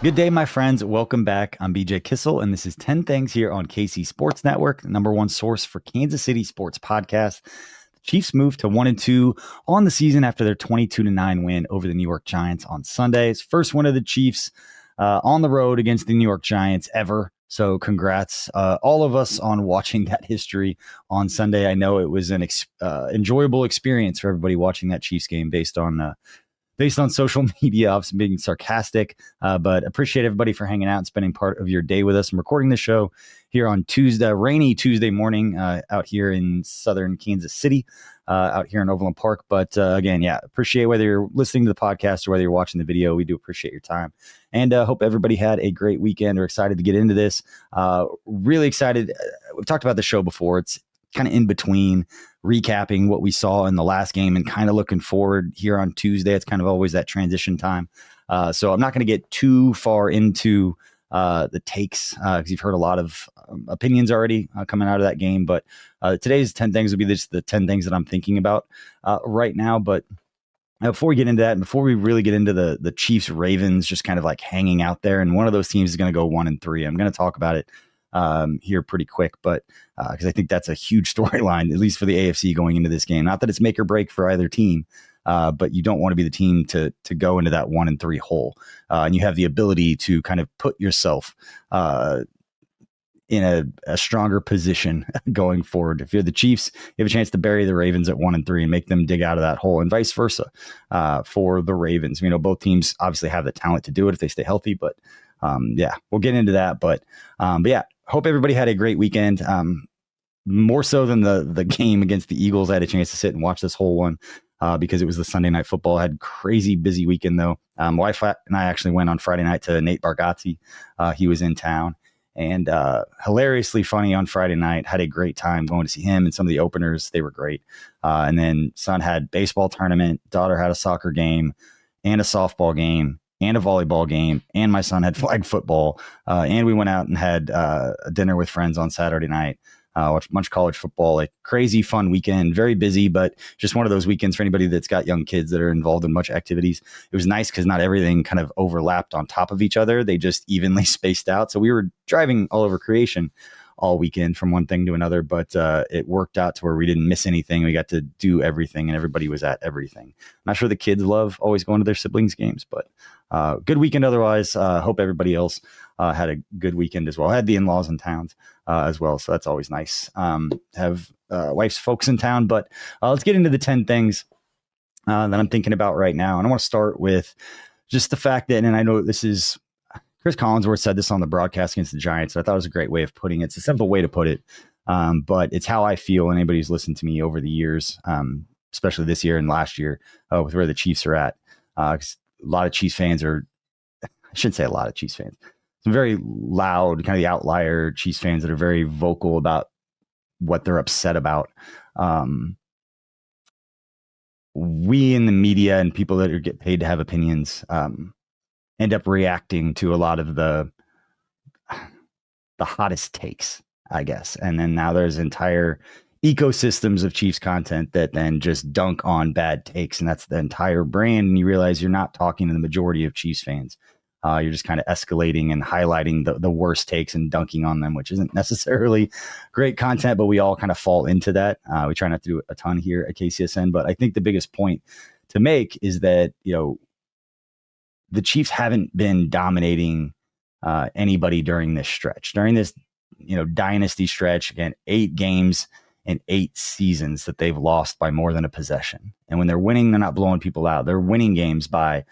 Good day, my friends. Welcome back. I'm BJ Kissel, and this is 10 Things here on KC Sports Network, the number one source for Kansas City sports podcasts. The Chiefs moved to 1-2 on the season after their 22-9 win over the New York Giants on Sunday. It's first win of the Chiefs on the road against the New York Giants ever. So congrats, all of us, on watching that history on Sunday. I know it was an enjoyable experience for everybody watching that Chiefs game based on social media. Obviously being sarcastic, but appreciate everybody for hanging out and spending part of your day with us. I'm recording the show here on rainy Tuesday morning out here in southern Kansas City, out here in Overland Park. But again, appreciate whether you're listening to the podcast or whether you're watching the video. We do appreciate your time, and hope everybody had a great weekend. We're excited to get into this. Really excited. We've talked about the show before. It's kind of in between recapping what we saw in the last game and kind of looking forward here on Tuesday. It's kind of always that transition time. So I'm not going to get too far into the takes because you've heard a lot of opinions already coming out of that game. But today's 10 things will be just the 10 things that I'm thinking about right now. But before we get into that, and before we really get into the Chiefs Ravens just kind of like hanging out there, and one of those teams is going to go 1-3. I'm going to talk about it here pretty quick, but because I think that's a huge storyline, at least for the AFC going into this game. Not that it's make or break for either team, but you don't want to be the team to go into that 1-3 hole, and you have the ability to kind of put yourself in a stronger position going forward. If you're the Chiefs, you have a chance to bury the Ravens at 1-3 and make them dig out of that hole, and vice versa for the Ravens. You know, both teams obviously have the talent to do it if they stay healthy, but we'll get into that. But hope everybody had a great weekend. More so than the game against the Eagles. I had a chance to sit and watch this whole one because it was the Sunday Night Football. I had crazy busy weekend though. My wife and I actually went on Friday night to Nate Bargatze. He was in town, and hilariously funny on Friday night. Had a great time going to see him, and some of the openers, they were great. And then son had baseball tournament, daughter had a soccer game and a softball game and a volleyball game, and my son had flag football, and we went out and had a dinner with friends on Saturday night, watched much college football. Like crazy fun weekend, very busy, but just one of those weekends for anybody that's got young kids that are involved in much activities. It was nice because not everything kind of overlapped on top of each other. They just evenly spaced out. So we were driving all over creation all weekend from one thing to another, but it worked out to where we didn't miss anything. We got to do everything, and everybody was at everything. I'm not sure the kids love always going to their siblings' games, but good weekend otherwise. Hope everybody else had a good weekend as well. I had the in-laws in town as well, so that's always nice. Have wife's folks in town, but let's get into the 10 things that I'm thinking about right now. And I want to start with just the fact that, and I know this is Chris Collinsworth said this on the broadcast against the Giants. So I thought it was a great way of putting it. It's a simple way to put it, but it's how I feel. And anybody who's listened to me over the years, especially this year and last year, with where the Chiefs are at. A lot of Chiefs fans are, I shouldn't say a lot of Chiefs fans, some very loud, kind of the outlier Chiefs fans that are very vocal about what they're upset about. We in the media and people that get paid to have opinions, end up reacting to a lot of the hottest takes, I guess. And then now there's entire ecosystems of Chiefs content that then just dunk on bad takes. And that's the entire brand. And you realize you're not talking to the majority of Chiefs fans. You're just kind of escalating and highlighting the worst takes and dunking on them, which isn't necessarily great content, but we all kind of fall into that. We try not to do a ton here at KCSN, but I think the biggest point to make is that, you know, the Chiefs haven't been dominating anybody during this stretch, during this, dynasty stretch. Again, 8 games and 8 seasons that they've lost by more than a possession. And when they're winning, they're not blowing people out. They're winning games by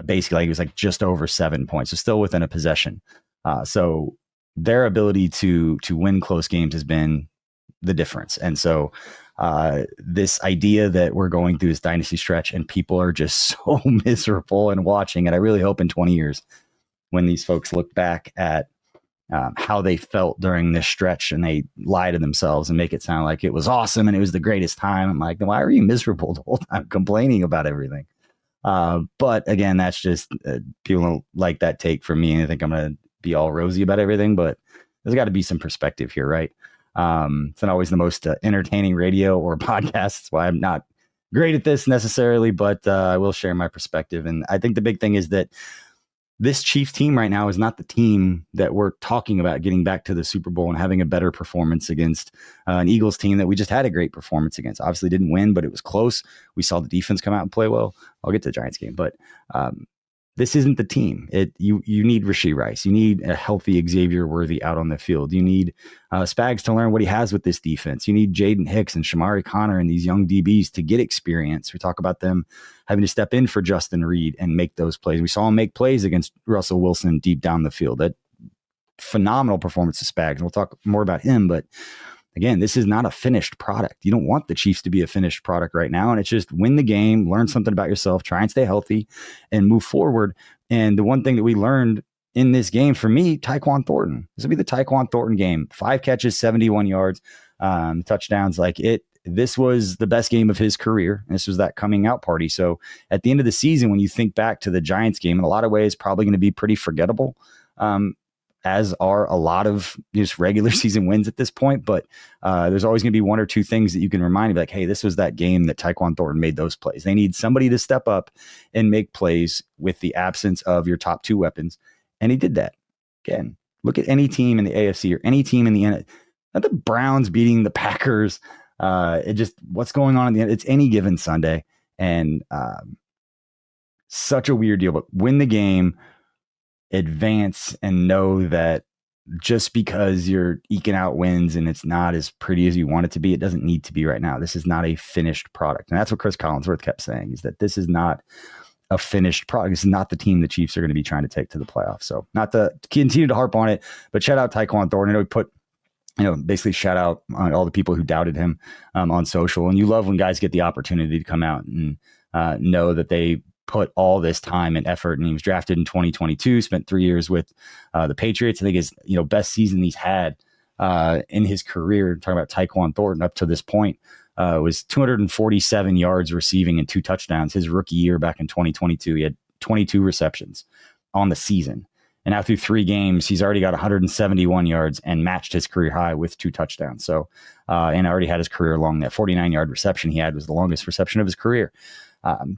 basically, it was like just over 7 points. So still within a possession. So their ability to win close games has been the difference. And so this idea that we're going through this dynasty stretch and people are just so miserable and watching, and I really hope in 20 years when these folks look back at how they felt during this stretch and they lie to themselves and make it sound like it was awesome and it was the greatest time. I'm like, why are you miserable the whole time complaining about everything? But again, that's just people don't like that take from me. I think I'm going to be all rosy about everything, but there's got to be some perspective here, right? It's not always the most entertaining radio or podcast. That's why I'm not great at this necessarily, but I will share my perspective. And I think the big thing is that this Chiefs team right now is not the team that we're talking about getting back to the Super Bowl and having a better performance against an Eagles team that we just had a great performance against. Obviously didn't win, but it was close. We saw the defense come out and play well. I'll get to the Giants game, but this isn't the team. You need Rashee Rice. You need a healthy Xavier Worthy out on the field. You need Spags to learn what he has with this defense. You need Jaden Hicks and Shamari Connor and these young DBs to get experience. We talk about them having to step in for Justin Reed and make those plays. We saw him make plays against Russell Wilson deep down the field. That phenomenal performance of Spags. And we'll talk more about him, but again, this is not a finished product. You don't want the Chiefs to be a finished product right now. And it's just win the game, learn something about yourself, try and stay healthy and move forward. And the one thing that we learned in this game, for me, Taekwon Thornton. This will be the Taekwon Thornton game. 5 catches, 71 yards, touchdowns. This was the best game of his career. This was that coming out party. So at the end of the season, when you think back to the Giants game, in a lot of ways, probably going to be pretty forgettable. As are a lot of just regular season wins at this point. But there's always going to be one or two things that you can remind me, like, hey, this was that game that Taekwon Thornton made those plays. They need somebody to step up and make plays with the absence of your top 2 weapons. And he did that. Again, look at any team in the AFC or any team in the NFL. Not the Browns beating the Packers. It just, what's going on in the end? It's any given Sunday. And such a weird deal, but win the game, advance, and know that just because you're eking out wins and it's not as pretty as you want it to be, it doesn't need to be right now. This is not a finished product. And that's what Chris Collinsworth kept saying, is that this is not a finished product. This is not the team the Chiefs are going to be trying to take to the playoffs. So not to continue to harp on it, but shout out Taekwon Thornton. I know he put, basically shout out on all the people who doubted him on social. And you love when guys get the opportunity to come out and know that they put all this time and effort. And he was drafted in 2022, spent 3 years with the Patriots. I think his best season he's had in his career, talking about Taekwon Thornton up to this point, was 247 yards receiving and 2 touchdowns. His rookie year back in 2022, he had 22 receptions on the season. And now through 3 games, he's already got 171 yards and matched his career high with 2 touchdowns. So, and already had his career long. That 49-yard reception he had was the longest reception of his career.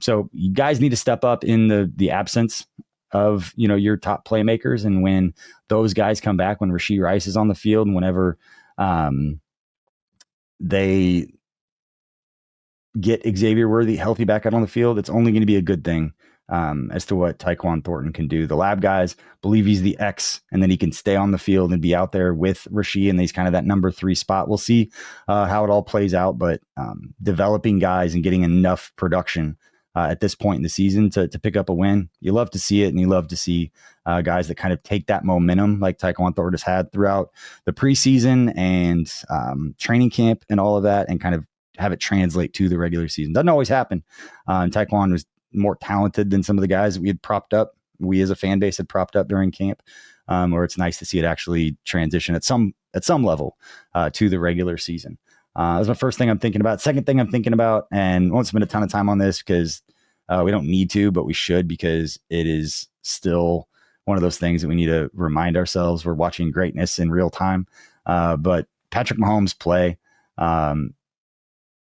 So you guys need to step up in the absence of, your top playmakers. And when those guys come back, when Rashee Rice is on the field, and whenever they get Xavier Worthy healthy back out on the field, it's only going to be a good thing as to what Taekwon Thornton can do. The lab guys believe he's the X, and then he can stay on the field and be out there with Rashee, and he's kind of that number 3 spot. We'll see how it all plays out, but developing guys and getting enough production at this point in the season to pick up a win, you love to see it, and you love to see guys that kind of take that momentum like Taekwon Thornton has had throughout the preseason and training camp and all of that, and kind of have it translate to the regular season. Doesn't always happen. And Taekwon was more talented than some of the guys that we had propped up. We as a fan base had propped up during camp, or it's nice to see it actually transition at some level to the regular season. That's my first thing I'm thinking about. Second thing I'm thinking about, and won't spend a ton of time on this because we don't need to, but we should, because it is still one of those things that we need to remind ourselves we're watching greatness in real time. But Patrick Mahomes' play, and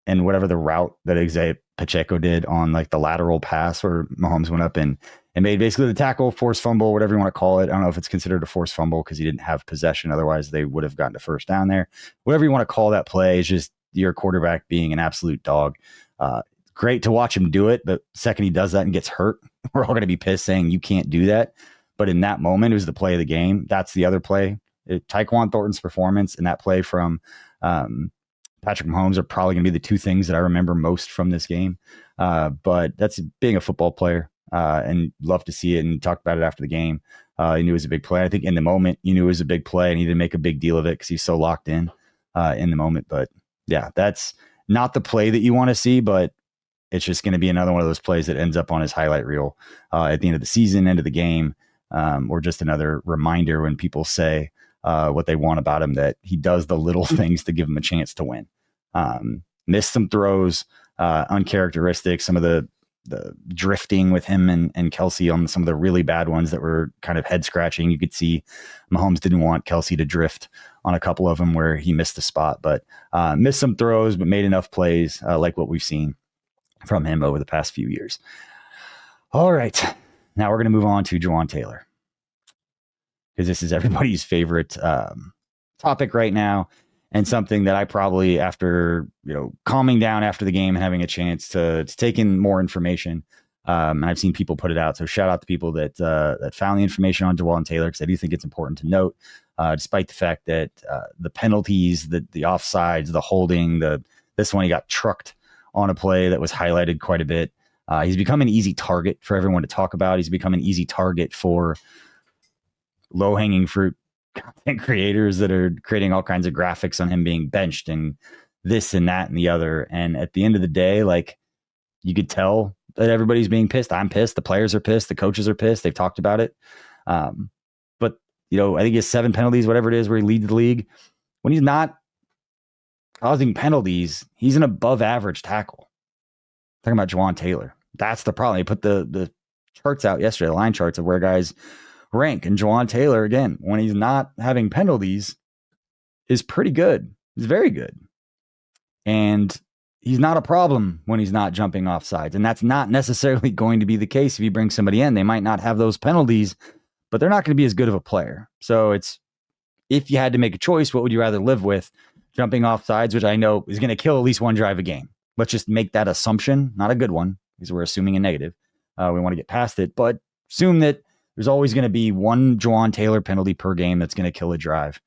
whatever the route that Isaiah Pacheco did on like the lateral pass where Mahomes went up and made basically the tackle, forced fumble, whatever you want to call it. I don't know if it's considered a forced fumble because he didn't have possession. Otherwise, they would have gotten a first down there. Whatever you want to call that play is just your quarterback being an absolute dog. Great to watch him do it, but second he does that and gets hurt, we're all going to be pissed saying you can't do that. But in that moment, it was the play of the game. That's the other play. Taekwon Thornton's performance and that play from Patrick Mahomes are probably going to be the 2 things that I remember most from this game. But that's being a football player and love to see it, and talk about it after the game. He knew it was a big play. I think in the moment, you knew it was a big play and he didn't make a big deal of it because he's so locked in the moment. But yeah, that's not the play that you want to see, but it's just going to be another one of those plays that ends up on his highlight reel at the end of the season, end of the game, or just another reminder when people say what they want about him, that he does the little things to give him a chance to win. Missed some throws, uncharacteristic, some of the drifting with him and Kelsey on some of the really bad ones that were kind of head scratching. You could see Mahomes didn't want Kelsey to drift on a couple of them where he missed a spot, but missed some throws, but made enough plays like what we've seen from him over the past few years. All right. Now we're going to move on to Jawaan Taylor, because this is everybody's favorite topic right now, and something that I probably, after calming down after the game and having a chance to take in more information, and I've seen people put it out. So shout out to people that found the information on Jawaan Taylor, because I do think it's important to note, despite the fact that the penalties, the offsides, the holding, this one he got trucked on a play that was highlighted quite a bit. He's become an easy target for everyone to talk about. He's become an easy target for low-hanging fruit content creators that are creating all kinds of graphics on him being benched and this and that and the other. And at the end of the day, like, you could tell that everybody's being pissed. I'm pissed. The players are pissed. The coaches are pissed. They've talked about it. But, I think he has 7 penalties, whatever it is, where he leads the league. When he's not causing penalties, he's an above average tackle. Talking about Jawaan Taylor. That's the problem. They put the charts out yesterday, the line charts of where guys rank. And Jawaan Taylor, again, when he's not having penalties, is pretty good. He's very good. And he's not a problem when he's not jumping off sides. And that's not necessarily going to be the case if you bring somebody in. They might not have those penalties, but they're not going to be as good of a player. So it's, if you had to make a choice, what would you rather live with? Jumping off sides, which I know is going to kill at least one drive a game. Let's just make that assumption, not a good one, because we're assuming a negative. We want to get past it, but assume that there's always going to be one Jawaan Taylor penalty per game that's going to kill a drive.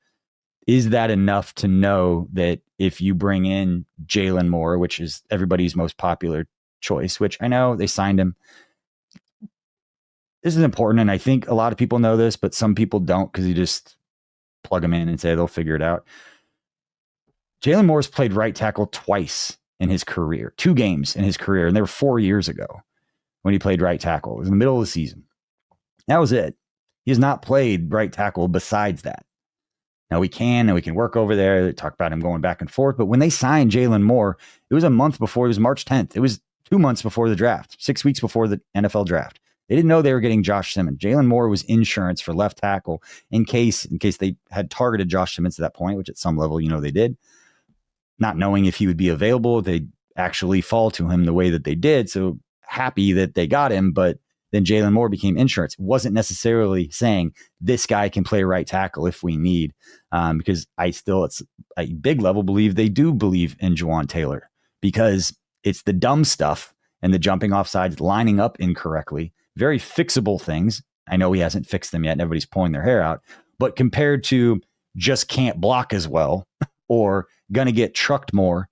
Is that enough to know that if you bring in Jalen Moore, which is everybody's most popular choice, which I know they signed him. This is important, and I think a lot of people know this, but some people don't, because you just plug them in and say they'll figure it out. Jalen Moore's played right tackle twice in his career, 2 games in his career, and they were 4 years ago when he played right tackle. It was in the middle of the season. That was it. He has not played right tackle besides that. Now we can work over there. They talk about him going back and forth, but when they signed Jalen Moore, it was a month before. It was March 10th. It was 2 months before the draft, 6 weeks before the NFL draft. They didn't know they were getting Josh Simmons. Jalen Moore was insurance for left tackle in case they had targeted Josh Simmons at that point, which at some level, they did. Not knowing if he would be available, they actually fall to him the way that they did. So happy that they got him, but then Jalen Moore became insurance. It wasn't necessarily saying this guy can play right tackle if we need, because I still, it's a big level, believe they do believe in Jawaan Taylor, because it's the dumb stuff and the jumping off sides, lining up incorrectly, very fixable things. I know he hasn't fixed them yet, and everybody's pulling their hair out, but compared to just can't block as well, or going to get trucked more,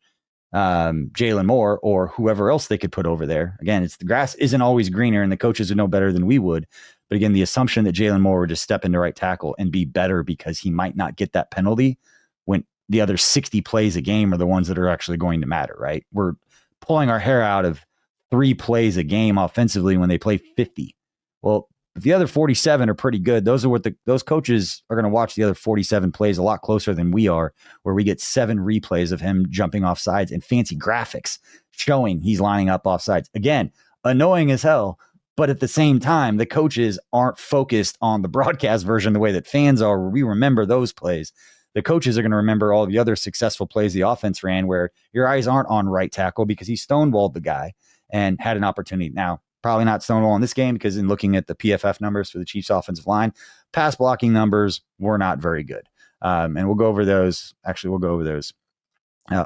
Jalen Moore or whoever else they could put over there. Again, it's the grass isn't always greener, and the coaches would know better than we would. But again, the assumption that Jalen Moore would just step into right tackle and be better because he might not get that penalty when the other 60 plays a game are the ones that are actually going to matter, right? We're pulling our hair out of 3 plays a game offensively when they play 50. Well, if the other 47 are pretty good, those are what those coaches are going to watch the other 47 plays a lot closer than we are, where we get 7 replays of him jumping off sides and fancy graphics showing he's lining up off sides. Again, annoying as hell, but at the same time, the coaches aren't focused on the broadcast version the way that fans are, where we remember those plays. The coaches are going to remember all the other successful plays the offense ran where your eyes aren't on right tackle because he stonewalled the guy and had an opportunity. Now, probably not Stonewall in this game, because in looking at the PFF numbers for the Chiefs offensive line, pass blocking numbers were not very good. And we'll go over those. Actually, we'll go over those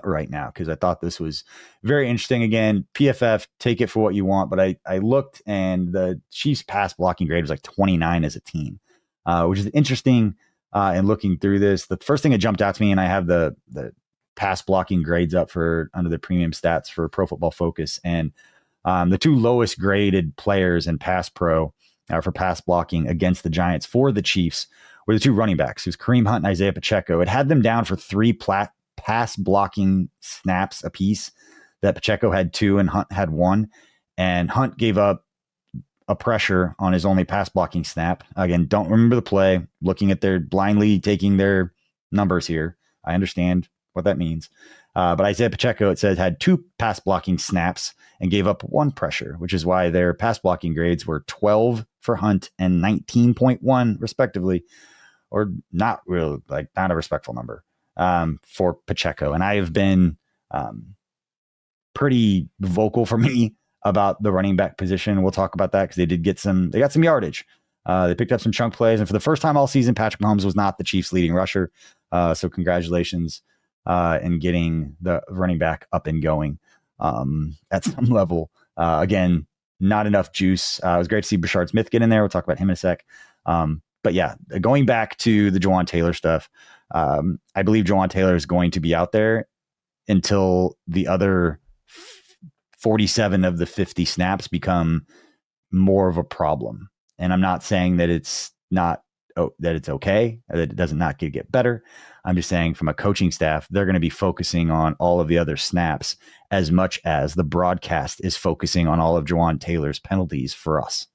right now, because I thought this was very interesting. Again, PFF, take it for what you want, but I looked, and the Chiefs pass blocking grade was like 29 as a team, which is interesting. And looking through this, the first thing that jumped out to me, and I have the pass blocking grades up for under the premium stats for Pro Football Focus, and the 2 lowest graded players in Pass Pro for pass blocking against the Giants for the Chiefs were the 2 running backs. It was Kareem Hunt and Isaiah Pacheco. It had them down for 3 pass blocking snaps apiece. That Pacheco had 2 and Hunt had 1. And Hunt gave up a pressure on his only pass blocking snap. Again, don't remember the play. Looking at their blindly taking their numbers here. I understand what that means. But Isaiah Pacheco, it says, had 2 pass blocking snaps and gave up 1 pressure, which is why their pass blocking grades were 12 for Hunt and 19.1 respectively, or not really, like, not a respectful number for Pacheco. And I have been pretty vocal for me about the running back position. We'll talk about that because they got some yardage. They picked up some chunk plays, and for the first time all season, Patrick Mahomes was not the Chiefs' leading rusher. So congratulations in getting the running back up and going at some level. Again, not enough juice. It was great to see Brashard Smith get in there. We'll talk about him in a sec. But yeah, going back to the Jawan Taylor stuff, I believe Jawan Taylor is going to be out there until the other 47 of the 50 snaps become more of a problem. And I'm not saying that it's okay, that it does not get better. I'm just saying from a coaching staff, they're going to be focusing on all of the other snaps as much as the broadcast is focusing on all of Jawan Taylor's penalties for us.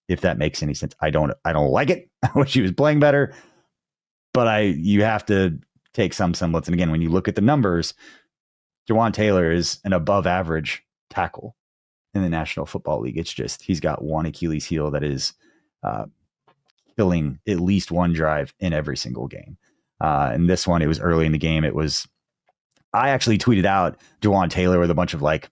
If that makes any sense. I don't like it. I wish he was playing better, but you have to take some semblance. And again, when you look at the numbers, Jawan Taylor is an above average tackle in the National Football League. It's just, he's got one Achilles heel that is killing at least one drive in every single game. And this one, it was early in the game. I actually tweeted out Jawan Taylor with a bunch of like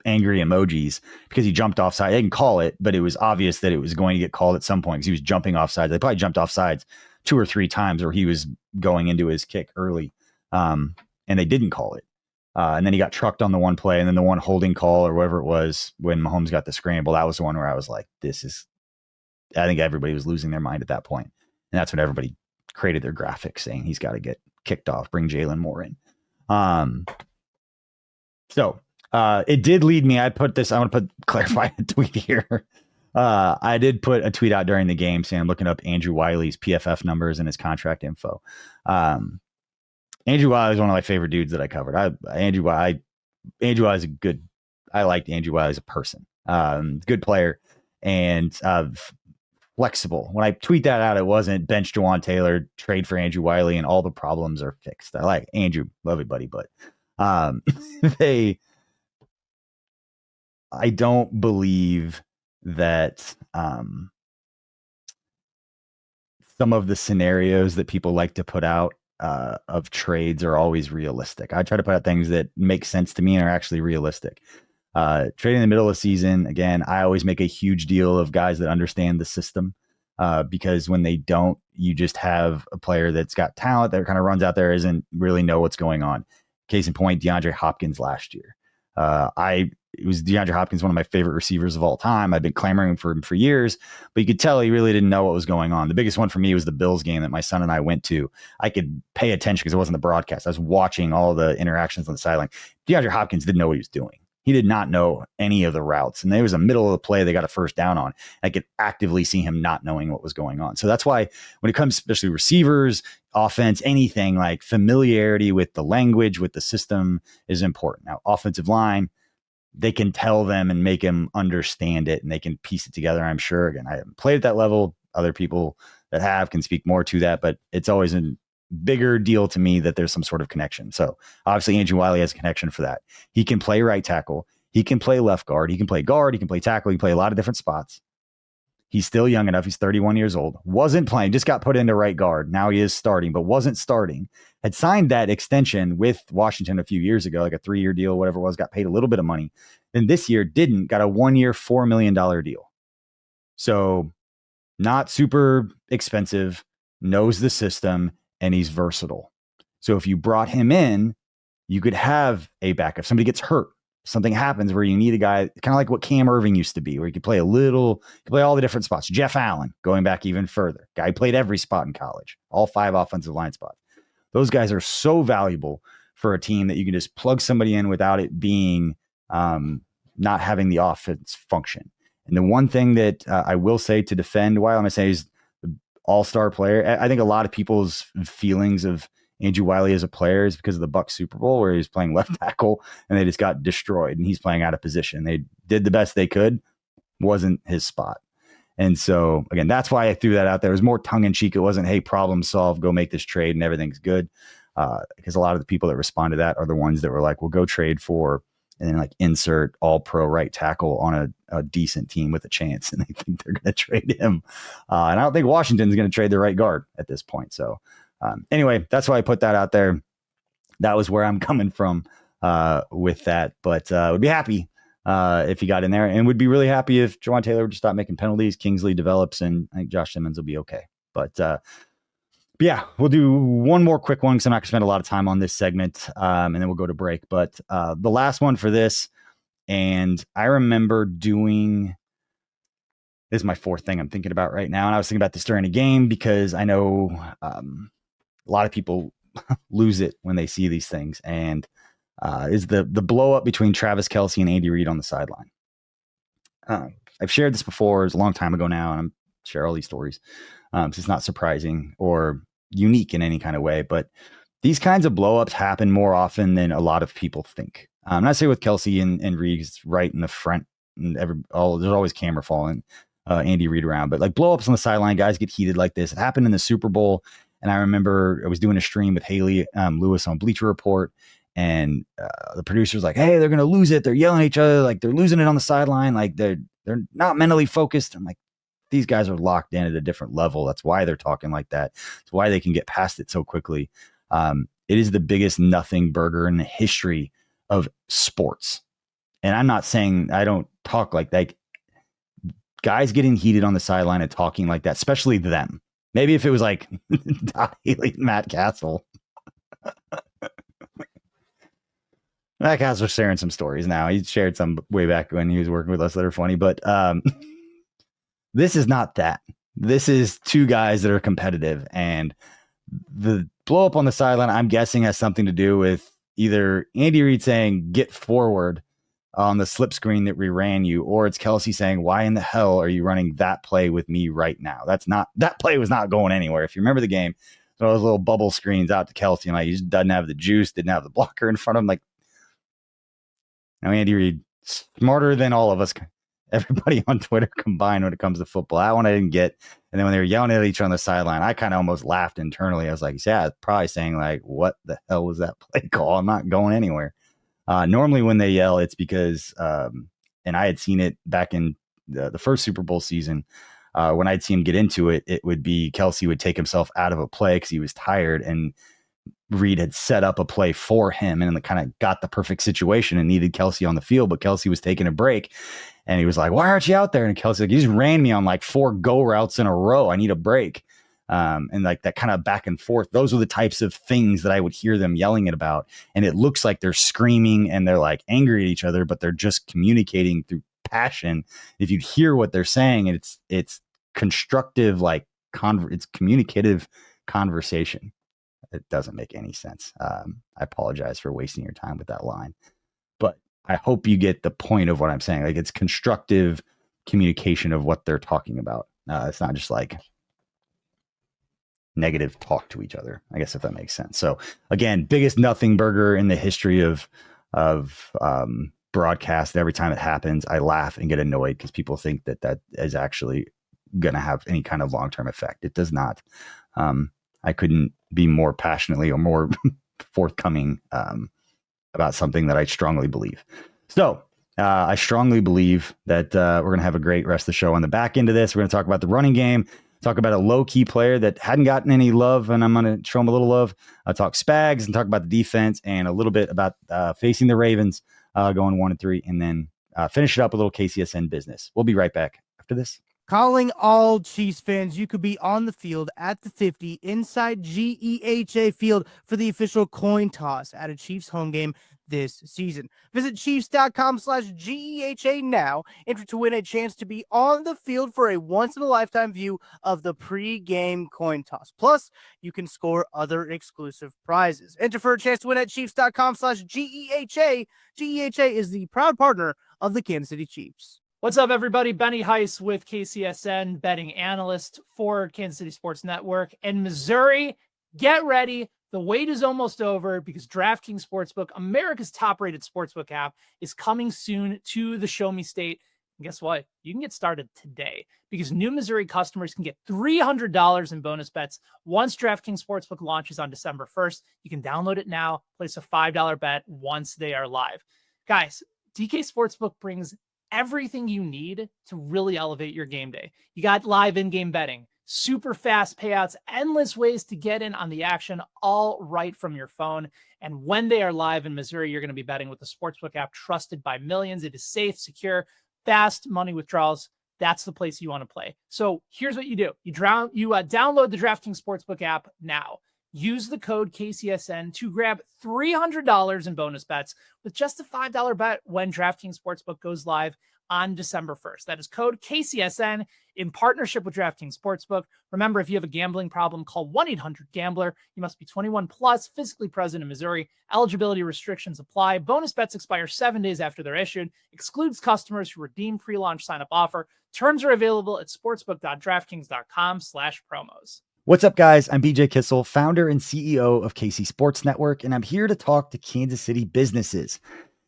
angry emojis because he jumped offside. They didn't call it, but it was obvious that it was going to get called at some point because he was jumping offside. They probably jumped offsides 2 or 3 times where he was going into his kick early, and they didn't call it. And then he got trucked on the one play, and then the one holding call or whatever it was when Mahomes got the scramble, that was the one where I was like, I think everybody was losing their mind at that point. And that's when everybody created their graphics saying he's got to get kicked off, bring Jalen Moore in. So it did lead me. I want to clarify a tweet here. I did put a tweet out during the game saying I'm looking up Andrew Wiley's PFF numbers and his contract info. Andrew Wiley is one of my favorite dudes that I covered. Andrew Wiley is I liked Andrew Wiley as a person. Good player and flexible. When I tweet that out, it wasn't bench Jawan Taylor, trade for Andrew Wiley, and all the problems are fixed. I like Andrew, love it, buddy, but I don't believe that some of the scenarios that people like to put out of trades are always realistic. I try to put out things that make sense to me and are actually realistic. Trading in the middle of the season, again, I always make a huge deal of guys that understand the system because when they don't, you just have a player that's got talent that kind of runs out there, isn't really know what's going on. Case in point, DeAndre Hopkins last year. It was DeAndre Hopkins, one of my favorite receivers of all time. I've been clamoring for him for years, but you could tell he really didn't know what was going on. The biggest one for me was the Bills game that my son and I went to. I could pay attention because it wasn't the broadcast. I was watching all the interactions on the sideline. DeAndre Hopkins didn't know what he was doing. He did not know any of the routes. And there was a middle of the play they got a first down on. I could actively see him not knowing what was going on. So that's why when it comes, especially receivers, offense, anything, like familiarity with the language, with the system is important. Now, offensive line, they can tell them and make them understand it and they can piece it together, I'm sure. Again, I haven't played at that level. Other people that have can speak more to that, but it's always a bigger deal to me that there's some sort of connection. So obviously Andrew Wiley has a connection for that. He can play right tackle. He can play left guard. He can play guard. He can play tackle. He can play a lot of different spots. He's still young enough. He's 31 years old. Wasn't playing, just got put into right guard. Now he is starting, but wasn't starting. Had signed that extension with Washington a few years ago, like a 3-year deal, whatever it was, got paid a little bit of money. Then this year didn't, got a 1-year, $4 million deal. So not super expensive, knows the system, and he's versatile. So if you brought him in, you could have a backup. Somebody gets hurt. Something happens where you need a guy, kind of like what Cam Irving used to be, where you could play all the different spots. Jeff Allen, going back even further. Guy played every spot in college, all 5 offensive line spots. Those guys are so valuable for a team that you can just plug somebody in without it being not having the offense function. And the one thing that I will say to defend Wiley, I'm going to say is the all-star player. I think a lot of people's feelings of Andrew Wiley as a player is because of the Bucs Super Bowl where he was playing left tackle and they just got destroyed and he's playing out of position. They did the best they could, wasn't his spot. And so again, that's why I threw that out there. It was more tongue in cheek. It wasn't, hey, problem solved, go make this trade and everything's good. Because a lot of the people that respond to that are the ones that were like, we'll go trade for, and then like insert all pro right tackle on a decent team with a chance. And they think they're going to trade him. And I don't think Washington's going to trade the right guard at this point. So anyway, that's why I put that out there. That was where I'm coming from with that, but would be happy if he got in there, and would be really happy if Jawan Taylor would just stop making penalties. Kingsley develops, and I think Josh Simmons will be okay. But yeah, we'll do one more quick one because I'm not going to spend a lot of time on this segment, and then we'll go to break. But the last one for this, and I remember doing, this is my fourth thing I'm thinking about right now, and I was thinking about this during a game because I know a lot of people lose it when they see these things, and is the blow up between Travis Kelce and Andy Reid on the sideline. I've shared this before. It was a long time ago now, and I'm share all these stories. So it's not surprising or unique in any kind of way, but these kinds of blowups happen more often than a lot of people think. I'm not saying with Kelce and Reid, it's right in the front, and there's always camera following Andy Reid around, but like blowups on the sideline, guys get heated like this. It happened in the Super Bowl, and I remember I was doing a stream with Haley Lewis on Bleacher Report, and the producer's like, "Hey, they're gonna lose it. They're yelling at each other, like they're losing it on the sideline, like they're not mentally focused." I'm like, these guys are locked in at a different level. That's why they're talking like that. It's why they can get past it so quickly. It is the biggest nothing burger in the history of sports. And I'm not saying I don't talk like that. Guys getting heated on the sideline and talking like that, especially them. Maybe if it was like Todd Haley and Matt Castle. Matt Castle's sharing some stories now. He shared some way back when he was working with us that are funny, but this is not that. This is two guys that are competitive, and the blow up on the sideline, I'm guessing, has something to do with either Andy Reid saying, "Get forward" on the slip screen that we ran you, or it's Kelce saying, "Why in the hell are you running that play with me right now?" That play was not going anywhere. If you remember the game, those little bubble screens out to Kelce, and like, he just doesn't have the juice, didn't have the blocker in front of him. Like, now Andy Reid, smarter than all of us, everybody on Twitter combined when it comes to football. That one I didn't get. And then when they were yelling at each other on the sideline, I kind of almost laughed internally. I was like, yeah, probably saying like, what the hell was that play call? I'm not going anywhere. Normally when they yell, it's because, and I had seen it back in the first Super Bowl season, when I'd see him get into it, it would be Kelce would take himself out of a play because he was tired, and Reid had set up a play for him and kind of got the perfect situation and needed Kelce on the field, but Kelce was taking a break, and he was like, "Why aren't you out there?" And Kelce like, "You just ran me on like 4 go routes in a row. I need a break." And like that kind of back and forth. Those are the types of things that I would hear them yelling about. And it looks like they're screaming and they're like angry at each other, but they're just communicating through passion. If you hear what they're saying, it's constructive, like it's communicative conversation. It doesn't make any sense. I apologize for wasting your time with that line, but I hope you get the point of what I'm saying. Like, it's constructive communication of what they're talking about. It's not just like negative talk to each other, I guess, if that makes sense. So again, biggest nothing burger in the history of broadcast. Every time it happens, I laugh and get annoyed because people think that is actually going to have any kind of long-term effect. It does not. I couldn't be more passionately or more forthcoming about something that I strongly believe. So I strongly believe that we're going to have a great rest of the show. On the back end of this, we're going to talk about the running game, talk about a low-key player that hadn't gotten any love, and I'm going to show him a little love. I'll talk Spags and talk about the defense and a little bit about facing the Ravens, going 1-3, and then finish it up with a little KCSN business. We'll be right back after this. Calling all Chiefs fans, you could be on the field at the 50 inside GEHA Field for the official coin toss at a Chiefs home game this season. Visit Chiefs.com/GEHA now. Enter to win a chance to be on the field for a once-in-a-lifetime view of the pre-game coin toss. Plus, you can score other exclusive prizes. Enter for a chance to win at Chiefs.com/GEHA. GEHA is the proud partner of the Kansas City Chiefs. What's up, everybody? Benny Heiss with KCSN, betting analyst for Kansas City Sports Network. And Missouri, get ready. The wait is almost over because DraftKings Sportsbook, America's top-rated sportsbook app, is coming soon to the Show Me State. And guess what? You can get started today because new Missouri customers can get $300 in bonus bets once DraftKings Sportsbook launches on December 1st. You can download it now, place a $5 bet once they are live. Guys, DK Sportsbook brings everything you need to really elevate your game day. You got live in-game betting, super fast payouts, endless ways to get in on the action, all right from your phone. And when they are live in Missouri, you're going to be betting with the Sportsbook app trusted by millions. It is safe, secure, fast money withdrawals. That's the place you want to play. So here's what you do. You download the DraftKings Sportsbook app now. Use the code KCSN to grab $300 in bonus bets with just a $5 bet when DraftKings Sportsbook goes live on December 1st. That is code KCSN in partnership with DraftKings Sportsbook. Remember, if you have a gambling problem, call 1-800-GAMBLER. You must be 21 plus, physically present in Missouri. Eligibility restrictions apply. Bonus bets expire 7 days after they're issued. Excludes customers who redeem pre-launch sign-up offer. Terms are available at sportsbook.draftkings.com/promos. What's up, guys? I'm BJ Kissel, founder and CEO of KC Sports Network, and I'm here to talk to Kansas City businesses.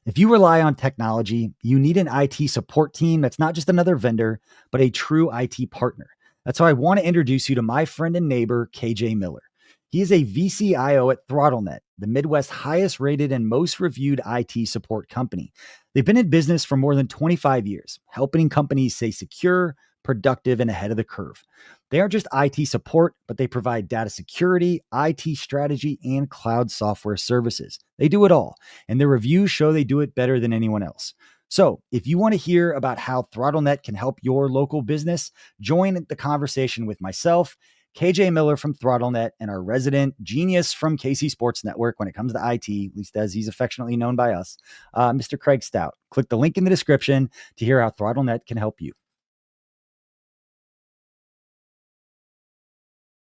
If you rely on technology, you need an IT support team that's not just another vendor, but a true IT partner. That's how I want to introduce you to my friend and neighbor, KJ Miller. He is a VCIO at ThrottleNet, the Midwest's highest rated and most reviewed IT support company. They've been in business for more than 25 years, helping companies stay secure, productive, and ahead of the curve. They aren't just IT support, but they provide data security, IT strategy, and cloud software services. They do it all, and their reviews show they do it better than anyone else. So if you want to hear about how ThrottleNet can help your local business, join the conversation with myself, KJ Miller from ThrottleNet, and our resident genius from KC Sports Network when it comes to IT, at least as he's affectionately known by us, Mr. Craig Stout. Click the link in the description to hear how ThrottleNet can help you.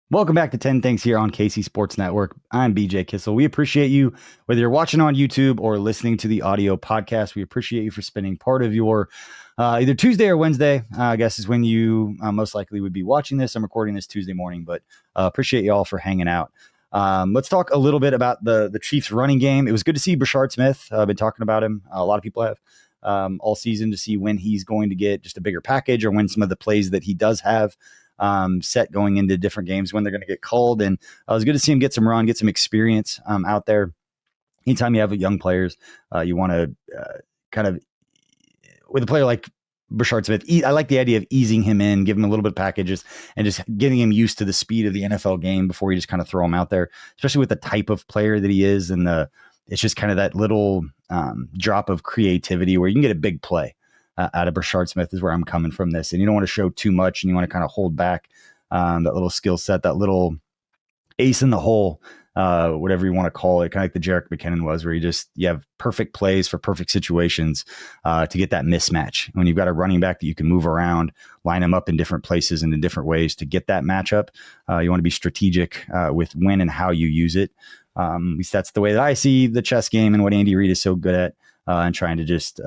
Welcome back to 10 Things here on KC Sports Network. I'm BJ Kissel. We appreciate you, whether you're watching on YouTube or listening to the audio podcast. We appreciate you for spending part of your either Tuesday or Wednesday, I guess is when you most likely would be watching this. I'm recording this Tuesday morning, but appreciate you all for hanging out. Let's talk a little bit about the Chiefs running game. It was good to see Brashard Smith. I've been talking about him. A lot of people have all season to see when he's going to get just a bigger package or when some of the plays that he does have set going into different games when they're going to get called. And it was good to see him get some run, get some experience out there. Anytime you have young players, you want to kind of, with a player like Brashard Smith, I like the idea of easing him in, giving him a little bit of packages and just getting him used to the speed of the NFL game before you just kind of throw him out there, especially with the type of player that he is. And it's just kind of that little drop of creativity where you can get a big play. Out of Brashard Smith is where I'm coming from this. And you don't want to show too much and you want to kind of hold back that little skill set, that little ace in the hole, whatever you want to call it, kind of like the Jerick McKinnon was, where you have perfect plays for perfect situations to get that mismatch. When you've got a running back that you can move around, line them up in different places and in different ways to get that matchup, you want to be strategic with when and how you use it. At least that's the way that I see the chess game and what Andy Reid is so good at and trying to just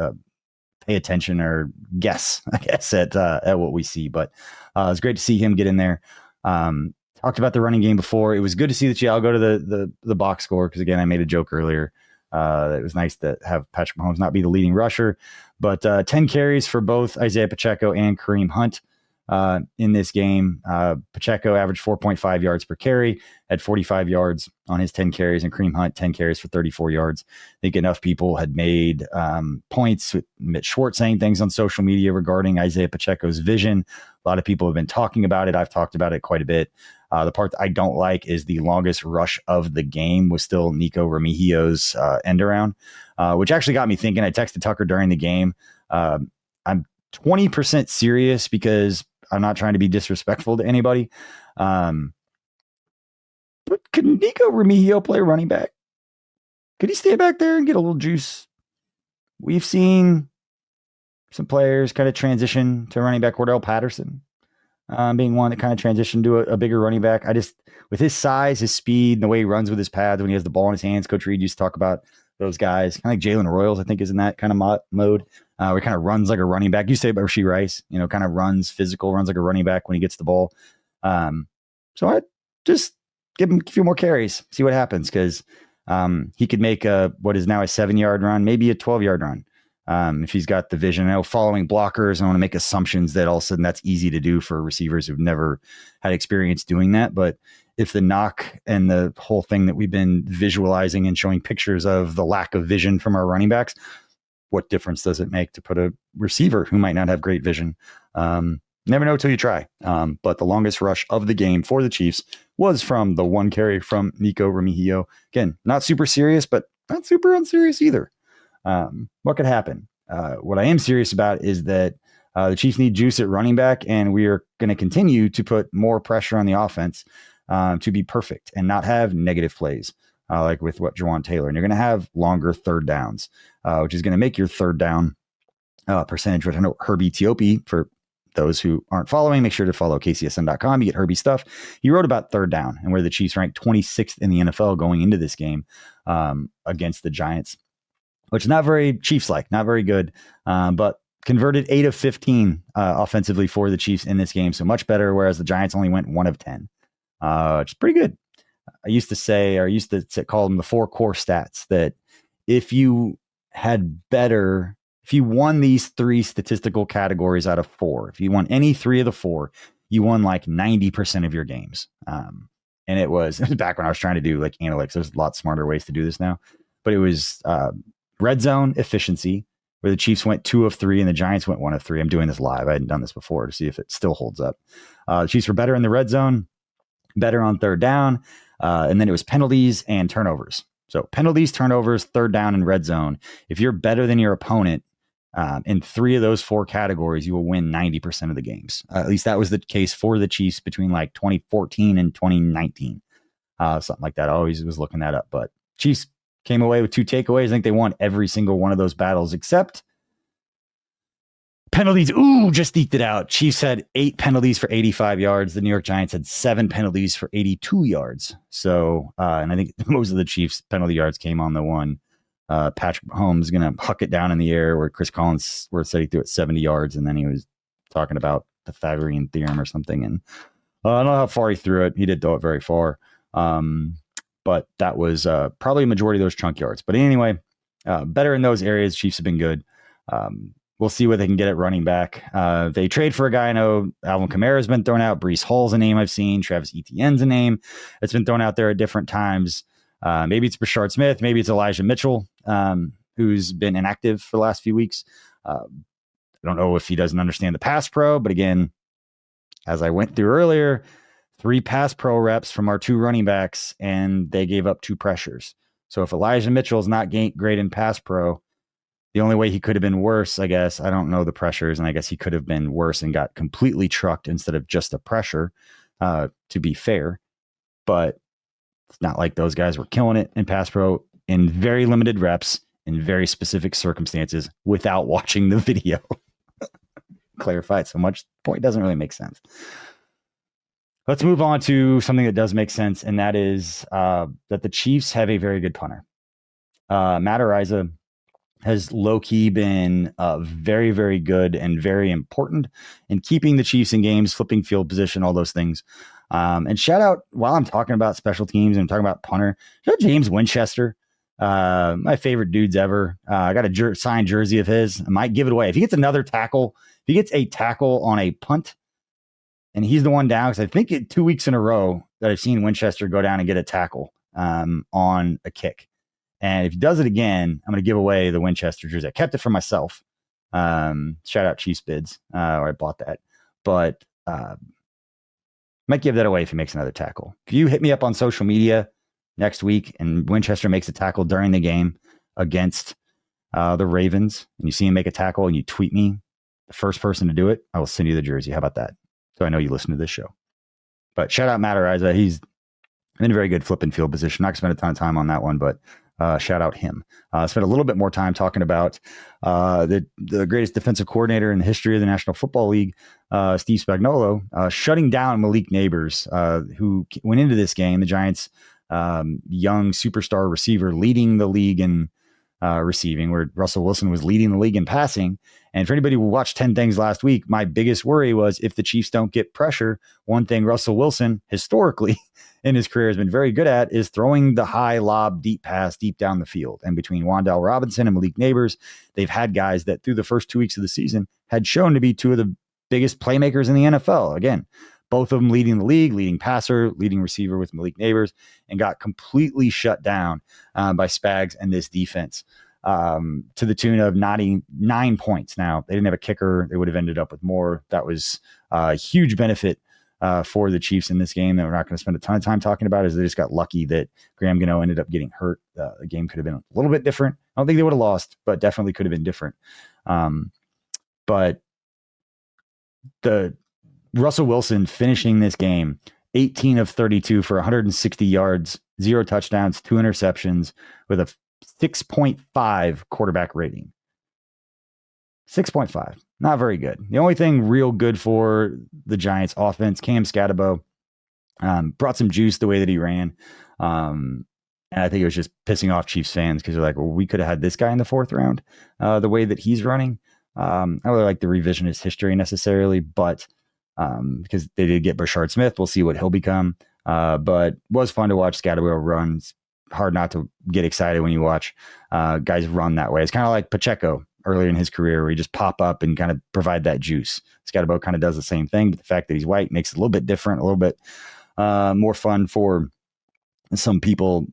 pay attention or guess, I guess, at what we see. But it's great to see him get in there. Talked about the running game before. It was good to see that I'll go to the box score because, again, I made a joke earlier. It was nice to have Patrick Mahomes not be the leading rusher. But 10 carries for both Isaiah Pacheco and Kareem Hunt in this game. Pacheco averaged 4.5 yards per carry, had 45 yards on his 10 carries, and Kareem Hunt 10 carries for 34 yards. I think enough people had made points with Mitch Schwartz saying things on social media regarding Isaiah Pacheco's vision. A lot of people have been talking about it. I've talked about it quite a bit. The part that I don't like is the longest rush of the game was still Nico Remigio's end around, which actually got me thinking. I texted Tucker during the game. I'm 20% serious because I'm not trying to be disrespectful to anybody. But could Nico Remigio play running back? Could he stay back there and get a little juice? We've seen some players kind of transition to running back. Cordell Patterson being one that kind of transitioned to a bigger running back. With his size, his speed, and the way he runs with his pads when he has the ball in his hands, Coach Reed used to talk about those guys. Kind of like Jalen Royals, I think, is in that kind of mode. Where he kind of runs like a running back. You say about Rashee Rice, kind of runs physical, runs like a running back when he gets the ball. So I just give him a few more carries, see what happens, because he could make what is now a 7-yard run, maybe a 12-yard run. If he's got the vision. I know following blockers, I want to make assumptions that all of a sudden that's easy to do for receivers who've never had experience doing that. But if the knock and the whole thing that we've been visualizing and showing pictures of the lack of vision from our running backs, what difference does it make to put a receiver who might not have great vision Never know till you try. But the longest rush of the game for the Chiefs was from the one carry from Nico Remigio. Again, not super serious, but not super unserious either. What could happen? What I am serious about is that the Chiefs need juice at running back, and we are going to continue to put more pressure on the offense to be perfect and not have negative plays like with what Jawan Taylor. And you're going to have longer third downs, which is going to make your third down percentage, which I know Herbie Tiopi, for those who aren't following, make sure to follow KCSN.com. You get Herbie stuff. He wrote about third down and where the Chiefs ranked 26th in the NFL going into this game against the Giants, which is not very Chiefs-like, not very good, but converted 8 of 15 offensively for the Chiefs in this game, so much better, whereas the Giants only went 1 of 10, which is pretty good. I used to call them the 4 core stats, that if you won these 3 statistical categories out of 4, if you won any 3 of the 4, you won like 90% of your games. And it was back when I was trying to do like analytics. There's a lot smarter ways to do this now, but it was red zone efficiency, where the Chiefs went 2 of 3 and the Giants went 1 of 3. I'm doing this live. I hadn't done this before to see if it still holds up. The Chiefs were better in the red zone, better on third down. And then it was penalties and turnovers. So penalties, turnovers, third down, and red zone. If you're better than your opponent in 3 of those 4 categories, you will win 90% of the games. At least that was the case for the Chiefs between like 2014 and 2019. Something like that. I always was looking that up. But Chiefs came away with 2 takeaways. I think they won every single one of those battles except penalties. Ooh, just eked it out. Chiefs had 8 penalties for 85 yards. The New York Giants had 7 penalties for 82 yards. So, and I think most of the Chiefs' penalty yards came on the one. Patrick Mahomes is going to huck it down in the air, where Chris Collinsworth said he threw it 70 yards, and then he was talking about the Pythagorean theorem or something. And I don't know how far he threw it. He did throw it very far. But that was probably a majority of those chunk yards. But anyway, better in those areas. Chiefs have been good. We'll see what they can get at running back. They trade for a guy. I know Alvin Kamara has been thrown out. Breece Hall's a name I've seen. Travis Etienne's a name that's been thrown out there at different times. Maybe it's Brashard Smith. Maybe it's Elijah Mitchell, who's been inactive for the last few weeks. I don't know if he doesn't understand the pass pro, but again, as I went through earlier, 3 pass pro reps from our 2 running backs, and they gave up 2 pressures. So if Elijah Mitchell is not great in pass pro, the only way he could have been worse, I guess, I don't know the pressures, and I guess he could have been worse and got completely trucked instead of just a pressure, to be fair. But it's not like those guys were killing it in pass pro in very limited reps in very specific circumstances without watching the video. Clarify it so much. The point doesn't really make sense. Let's move on to something that does make sense, and that is that the Chiefs have a very good punter. Matt Araiza has low-key been very, very good and very important in keeping the Chiefs in games, flipping field position, all those things. And shout out, while I'm talking about special teams and I'm talking about punter, shout out James Winchester, my favorite dudes ever. I got a signed jersey of his. I might give it away. If he gets another tackle, if he gets a tackle on a punt, and he's the one down, because I think 2 weeks in a row that I've seen Winchester go down and get a tackle on a kick. And if he does it again, I'm going to give away the Winchester jersey. I kept it for myself. Shout out Chiefs Bids, where I bought that. But might give that away if he makes another tackle. If you hit me up on social media next week and Winchester makes a tackle during the game against the Ravens, and you see him make a tackle and you tweet me, the first person to do it, I will send you the jersey. How about that? So I know you listen to this show. But shout out Matt Araiza. He's in a very good flipping field position. Not going to spend a ton of time on that one, but shout out him. Spent a little bit more time talking about the greatest defensive coordinator in the history of the National Football League, Steve Spagnuolo, shutting down Malik Neighbors, who went into this game, the Giants' young superstar receiver, leading the league in receiving, where Russell Wilson was leading the league in passing. And for anybody who watched 10 Things last week, my biggest worry was if the Chiefs don't get pressure, one thing Russell Wilson historically in his career has been very good at is throwing the high lob, deep pass deep down the field. And between Wan'Dale Robinson and Malik Neighbors, they've had guys that through the first 2 weeks of the season had shown to be 2 of the biggest playmakers in the NFL. Again, both of them leading the league, leading passer, leading receiver with Malik Neighbors, and got completely shut down by Spags and this defense to the tune of 9 points. Now, they didn't have a kicker. They would have ended up with more. That was Huge benefit for the Chiefs in this game that we're not going to spend a ton of time talking about is they just got lucky that Graham Gano ended up getting hurt. The game could have been a little bit different. I don't think they would have lost, but definitely could have been different. But the Russell Wilson finishing this game 18 of 32 for 160 yards, 0 touchdowns, 2 interceptions with a 6.5 quarterback rating. 6.5. Not very good. The only thing real good for the Giants offense, Cam Scatabo, brought some juice the way that he ran. And I think it was just pissing off Chiefs fans because they're like, well, we could have had this guy in the 4th round the way that he's running. I don't really like the revisionist history necessarily, but because they did get Brashard Smith, we'll see what he'll become. But it was fun to watch Scatabo run. It's hard not to get excited when you watch guys run that way. It's kind of like Pacheco earlier in his career where he just pop up and kind of provide that juice. Scatabo kind of does the same thing, but the fact that he's white makes it a little bit different, a little bit more fun for some people,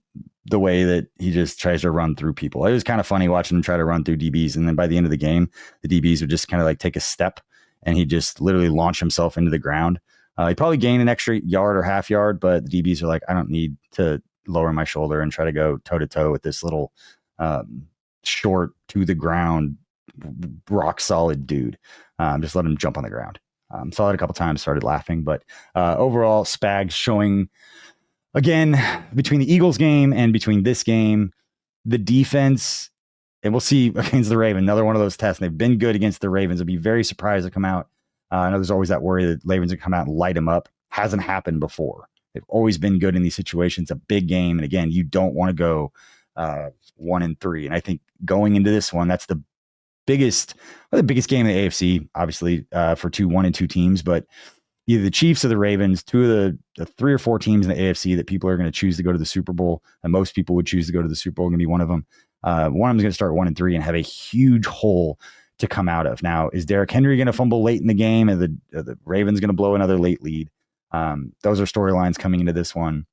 the way that he just tries to run through people. It was kind of funny watching him try to run through DBs. And then by the end of the game, the DBs would just kind of like take a step and he'd just literally launch himself into the ground. He probably gained an extra yard or half yard, but the DBs are like, I don't need to lower my shoulder and try to go toe to toe with this little short to the ground, rock solid dude. Just let him jump on the ground. Saw it a couple times, started laughing, but overall Spags showing again between the Eagles game and between this game, the defense, and we'll see against the Ravens, another one of those tests. And they've been good against the Ravens. I'd be very surprised to come out. I know there's always that worry that Ravens would come out and light them up. Hasn't happened before. They've always been good in these situations. A big game. And again, you don't want to go 1-3. And I think going into this one, that's the biggest game in the AFC, obviously, for 2 1-2 teams, but either the Chiefs or the Ravens, 2 of the 3 or 4 teams in the AFC that people are going to choose to go to the Super Bowl, and most people would choose to go to the Super Bowl, going to be one of them. One of them is going to start 1-3 and have a huge hole to come out of. Now, is Derrick Henry going to fumble late in the game, and the Ravens going to blow another late lead? Those are storylines coming into this one.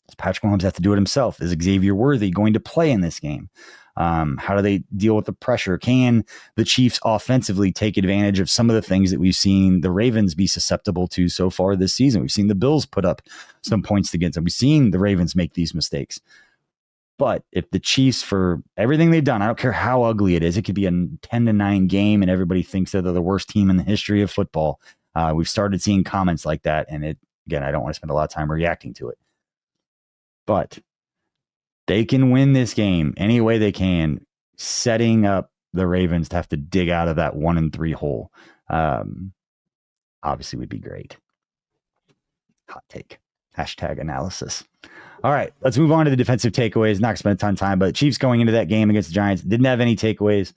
Does Patrick Mahomes have to do it himself? Is Xavier Worthy going to play in this game? How do they deal with the pressure? Can the Chiefs offensively take advantage of some of the things that we've seen the Ravens be susceptible to so far this season? We've seen the Bills put up some points against them. We've seen the Ravens make these mistakes. But if the Chiefs, for everything they've done, I don't care how ugly it is, it could be a 10-9 game and everybody thinks that they're the worst team in the history of football. We've started seeing comments like that. And again, I don't want to spend a lot of time reacting to it. But they can win this game any way they can, setting up the Ravens to have to dig out of that 1-3 hole. Obviously would be great. Hot take. #analysis. All right, let's move on to the defensive takeaways. Not going to spend a ton of time, but Chiefs going into that game against the Giants didn't have any takeaways.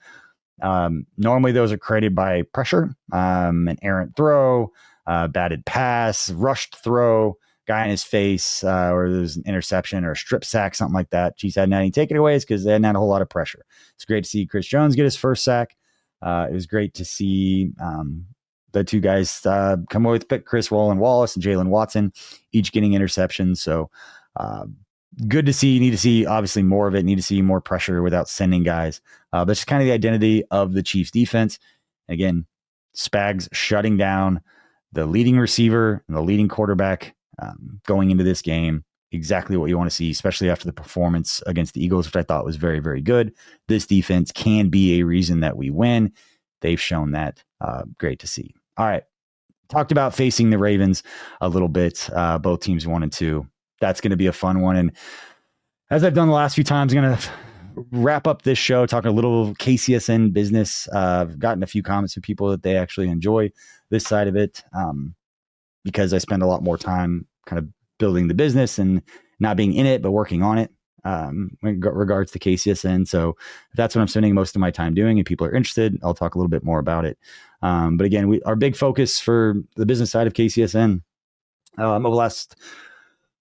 Normally those are created by pressure, an errant throw, batted pass, rushed throw, guy in his face, or there's an interception or a strip sack, something like that. Chiefs hadn't had any takeaways because they hadn't had a whole lot of pressure. It's great to see Chris Jones get his first sack. It was great to see the 2 guys come away with pick, Chris Wallace and Jalen Watson, each getting interceptions. So good to see. Need to see obviously more of it. Need to see more pressure without sending guys. But it's kind of the identity of the Chiefs defense. And again, Spags shutting down the leading receiver and the leading quarterback going into this game. Exactly what you want to see, especially after the performance against the Eagles, which I thought was very, very good. This defense can be a reason that we win. They've shown that. Great to see. All right. Talked about facing the Ravens a little bit. Both teams 1-2. That's going to be a fun one. And as I've done the last few times, I'm going to wrap up this show talking a little KCSN business. I've gotten a few comments from people that they actually enjoy this side of it because I spend a lot more time kind of building the business and not being in it, but working on it in regards to KCSN. So that's what I'm spending most of my time doing. And people are interested, I'll talk a little bit more about it. But again, our big focus for the business side of KCSN over the last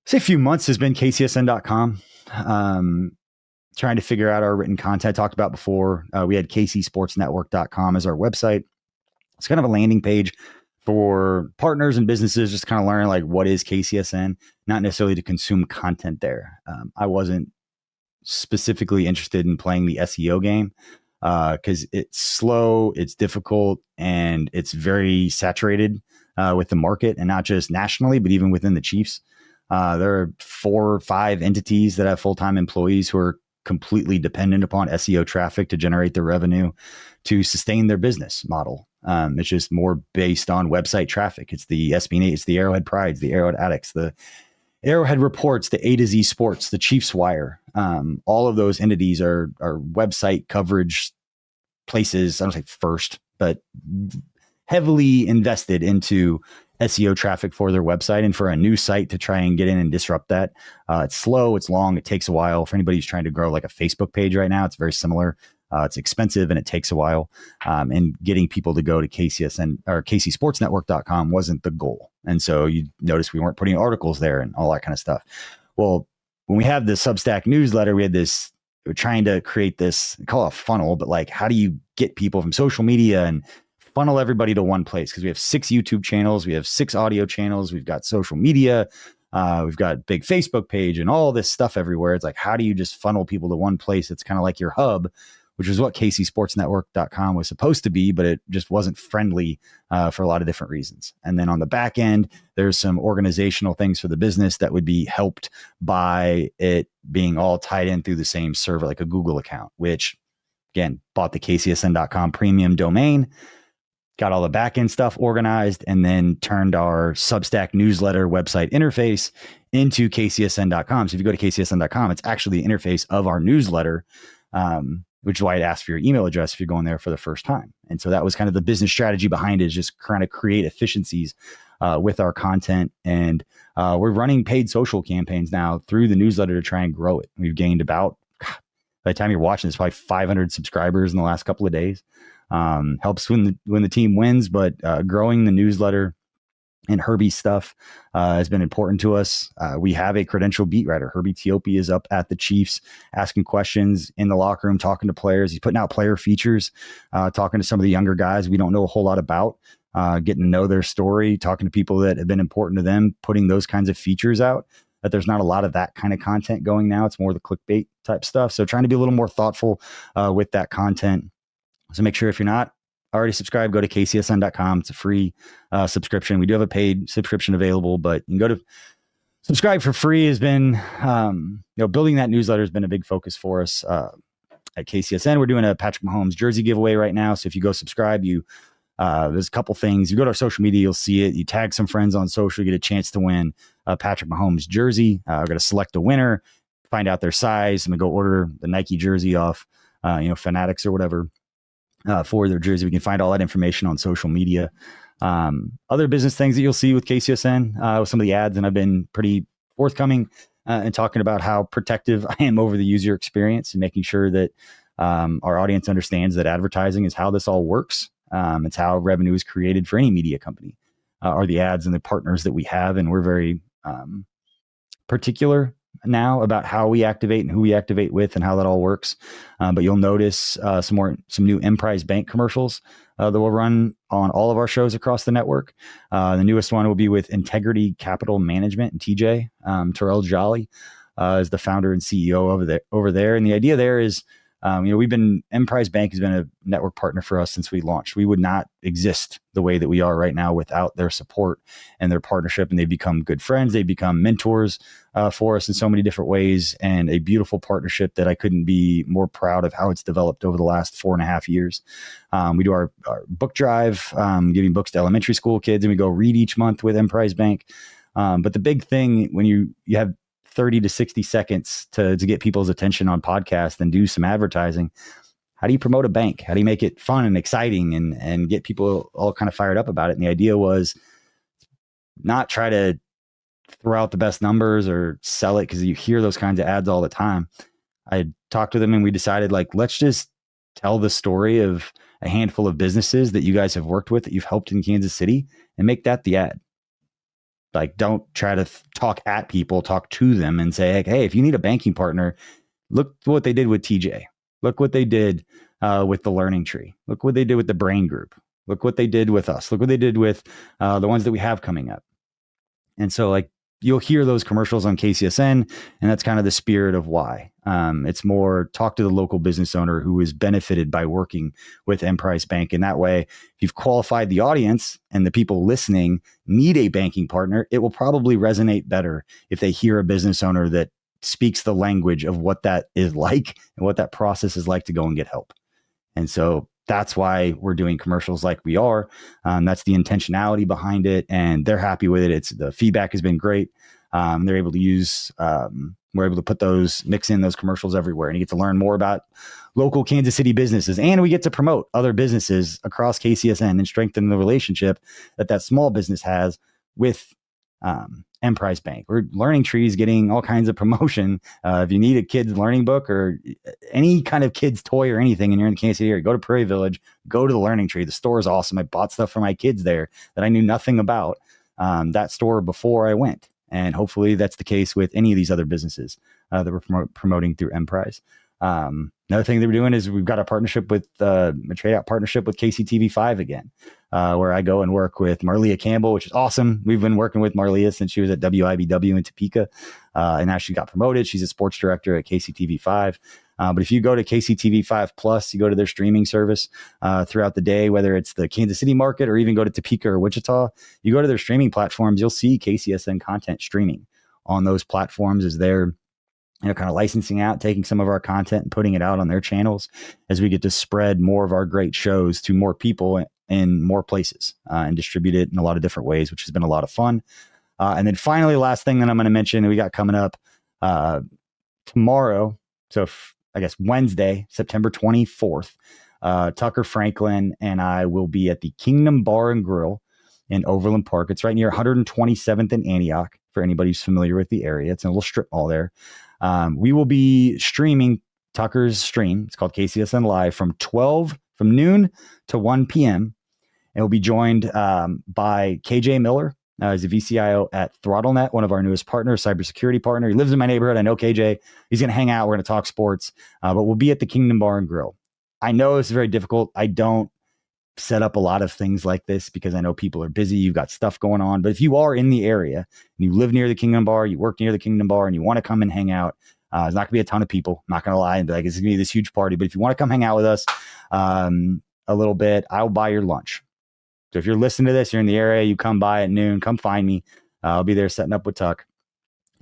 few months has been KCSN.com. Trying to figure out our written content. I talked about before. We had KCSportsNetwork.com as our website. It's kind of a landing page for partners and businesses, just kind of learn like what is KCSN, not necessarily to consume content there. I wasn't specifically interested in playing the SEO game because it's slow, it's difficult, and it's very saturated with the market, and not just nationally, but even within the Chiefs. There are 4 or 5 entities that have full-time employees who are completely dependent upon SEO traffic to generate their revenue to sustain their business model. It's just more based on website traffic. It's the SB8, it's the Arrowhead Prides, the Arrowhead Addicts, the Arrowhead Reports, the A to Z Sports, the Chiefs Wire. All of those entities are website coverage places. I don't say first, but heavily invested into SEO traffic for their website, and for a new site to try and get in and disrupt that. It's slow, it's long, it takes a while. For anybody who's trying to grow like a Facebook page right now, it's very similar. It's expensive and it takes a while. And getting people to go to KCSN or KCSportsNetwork.com wasn't the goal. And so you notice we weren't putting articles there and all that kind of stuff. Well, when we have the Substack newsletter, we're trying to create this, call it a funnel, but like, how do you get people from social media and funnel everybody to one place? Because we have 6 YouTube channels, we have 6 audio channels, we've got social media, we've got big Facebook page and all this stuff everywhere. It's like, how do you just funnel people to one place? It's kind of like your hub, which is what KCSportsNetwork.com was supposed to be, but it just wasn't friendly for a lot of different reasons. And then on the back end, there's some organizational things for the business that would be helped by it being all tied in through the same server, like a Google account, which again, bought the KCSN.com premium domain, got all the back-end stuff organized, and then turned our Substack newsletter website interface into KCSN.com. So if you go to KCSN.com, it's actually the interface of our newsletter, which is why it asks for your email address if you're going there for the first time. And so that was kind of the business strategy behind it, is just trying to create efficiencies with our content. And we're running paid social campaigns now through the newsletter to try and grow it. We've gained about, by the time you're watching this, probably 500 subscribers in the last couple of days. Helps when the team wins, but growing the newsletter and Herbie's stuff has been important to us. We have a credentialed beat writer. Herbie Teope is up at the Chiefs asking questions in the locker room, talking to players. He's putting out player features, talking to some of the younger guys we don't know a whole lot about, getting to know their story, talking to people that have been important to them, putting those kinds of features out. But there's not a lot of that kind of content going now. It's more the clickbait type stuff. So trying to be a little more thoughtful with that content. So make sure if you're not already subscribed, go to KCSN.com. It's a free subscription. We do have a paid subscription available, but you can go to subscribe for free. Has been, building that newsletter has been a big focus for us at KCSN. We're doing a Patrick Mahomes jersey giveaway right now. So if you go subscribe, there's a couple things. You go to our social media, you'll see it. You tag some friends on social, you get a chance to win a Patrick Mahomes jersey. We're going to select a winner, find out their size, and then go order the Nike jersey off, Fanatics or whatever. For their jersey. We can find all that information on social media. Other business things that you'll see with KCSN, with some of the ads, and I've been pretty forthcoming and talking about how protective I am over the user experience and making sure that our audience understands that advertising is how this all works. It's how revenue is created for any media company, are the ads and the partners that we have. And we're very particular now about how we activate and who we activate with and how that all works. But you'll notice some new Emprise Bank commercials that will run on all of our shows across the network. The newest one will be with Integrity Capital Management and TJ. Terrell Jolly is the founder and CEO over there. And the idea there is, Emprise Bank has been a network partner for us since we launched. We would not exist the way that we are right now without their support and their partnership. And they've become good friends. They've become mentors for us in so many different ways, and a beautiful partnership that I couldn't be more proud of how it's developed over the last 4.5 years. We do our book drive, giving books to elementary school kids, and we go read each month with Emprise Bank. But the big thing when you have 30 to 60 seconds to get people's attention on podcasts and do some advertising, how do you promote a bank? How do you make it fun and exciting and get people all kind of fired up about it? And the idea was not try to throw out the best numbers or sell it, because you hear those kinds of ads all the time. I talked to them and we decided, let's just tell the story of a handful of businesses that you guys have worked with, that you've helped in Kansas City, and make that the ad. Don't try to talk at people, talk to them and say, hey, if you need a banking partner, look what they did with TJ. Look what they did with the Learning Tree. Look what they did with the Brain Group. Look what they did with us. Look what they did with the ones that we have coming up. And so you'll hear those commercials on KCSN, and that's kind of the spirit of why. It's more talk to the local business owner who is benefited by working with Emprise Bank. And that way, if you've qualified the audience and the people listening need a banking partner, it will probably resonate better if they hear a business owner that speaks the language of what that is like and what that process is like to go and get help. And so that's why we're doing commercials like we are. That's the intentionality behind it, and they're happy with it. The feedback has been great. They're able to use, we're able to mix in those commercials everywhere, and you get to learn more about local Kansas City businesses, and we get to promote other businesses across KCSN and strengthen the relationship that small business has with Emprise Bank. We're Learning Trees getting all kinds of promotion. If you need a kid's learning book or any kind of kid's toy or anything, and you're in the Kansas City area, go to Prairie Village, go to the Learning Tree. The store is awesome. I bought stuff for my kids there that I knew nothing about that store before I went. And hopefully that's the case with any of these other businesses that we're promoting through Emprise. Another thing that we're doing is we've got a partnership with a trade out partnership with KCTV5 again, where I go and work with Marlia Campbell, which is awesome. We've been working with Marlia since she was at WIBW in Topeka, and now she got promoted. She's a sports director at KCTV5. But if you go to KCTV5 Plus, you go to their streaming service throughout the day, whether it's the Kansas City market or even go to Topeka or Wichita, you go to their streaming platforms, you'll see KCSN content streaming on those platforms as they're kind of licensing out, taking some of our content and putting it out on their channels as we get to spread more of our great shows to more people in more places and distribute it in a lot of different ways, which has been a lot of fun. And then finally, last thing that I'm going to mention, we got coming up tomorrow. So I guess Wednesday, September 24th, Tucker Franklin and I will be at the Kingdom Bar and Grill in Overland Park. It's right near 127th and Antioch for anybody who's familiar with the area. It's in a little strip mall there. We will be streaming Tucker's stream. It's called KCSN Live from noon to 1 p.m. And we'll be joined by KJ Miller. He's a VCIO at ThrottleNet, one of our newest partners, cybersecurity partner. He lives in my neighborhood. I know KJ. He's going to hang out. We're going to talk sports, but we'll be at the Kingdom Bar and Grill. I know it's very difficult. I don't set up a lot of things like this because I know people are busy. You've got stuff going on. But if you are in the area and you live near the Kingdom Bar, you work near the Kingdom Bar, and you want to come and hang out, there's not going to be a ton of people. I'm not going to lie and be like, it's going to be this huge party. But if you want to come hang out with us a little bit, I'll buy your lunch. So if you're listening to this, you're in the area, you come by at noon, come find me. I'll be there setting up with Tuck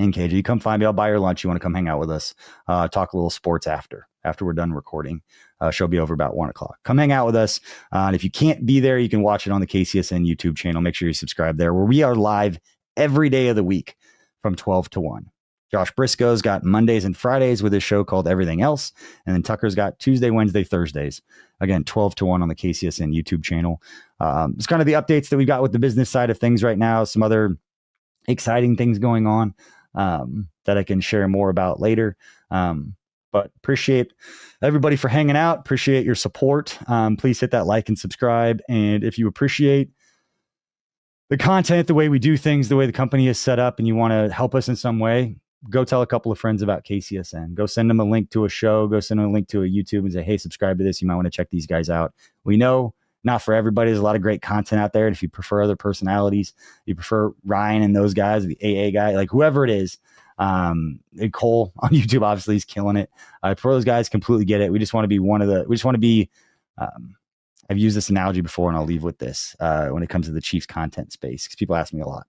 and KJ. You come find me. I'll buy your lunch. You want to come hang out with us, talk a little sports after we're done recording. Show will be over about 1:00. Come hang out with us. And if you can't be there, you can watch it on the KCSN YouTube channel. Make sure you subscribe there, where we are live every day of the week from 12 to 1. Josh Briscoe's got Mondays and Fridays with his show called Everything Else. And then Tucker's got Tuesday, Wednesday, Thursdays. Again, 12 to 1 on the KCSN YouTube channel. It's kind of the updates that we got with the business side of things right now. Some other exciting things going on that I can share more about later. But appreciate everybody for hanging out. Appreciate your support. Please hit that like and subscribe. And if you appreciate the content, the way we do things, the way the company is set up, and you want to help us in some way, go tell a couple of friends about KCSN. Go send them a link to a show. Go send them a link to a YouTube and say, hey, subscribe to this. You might want to check these guys out. We know not for everybody. There's a lot of great content out there. And if you prefer other personalities, you prefer Ryan and those guys, the AA guy, like whoever it is, and Cole on YouTube, obviously he's killing it. For those guys, completely get it. We just want to be I've used this analogy before, and I'll leave with this when it comes to the Chiefs content space, because people ask me a lot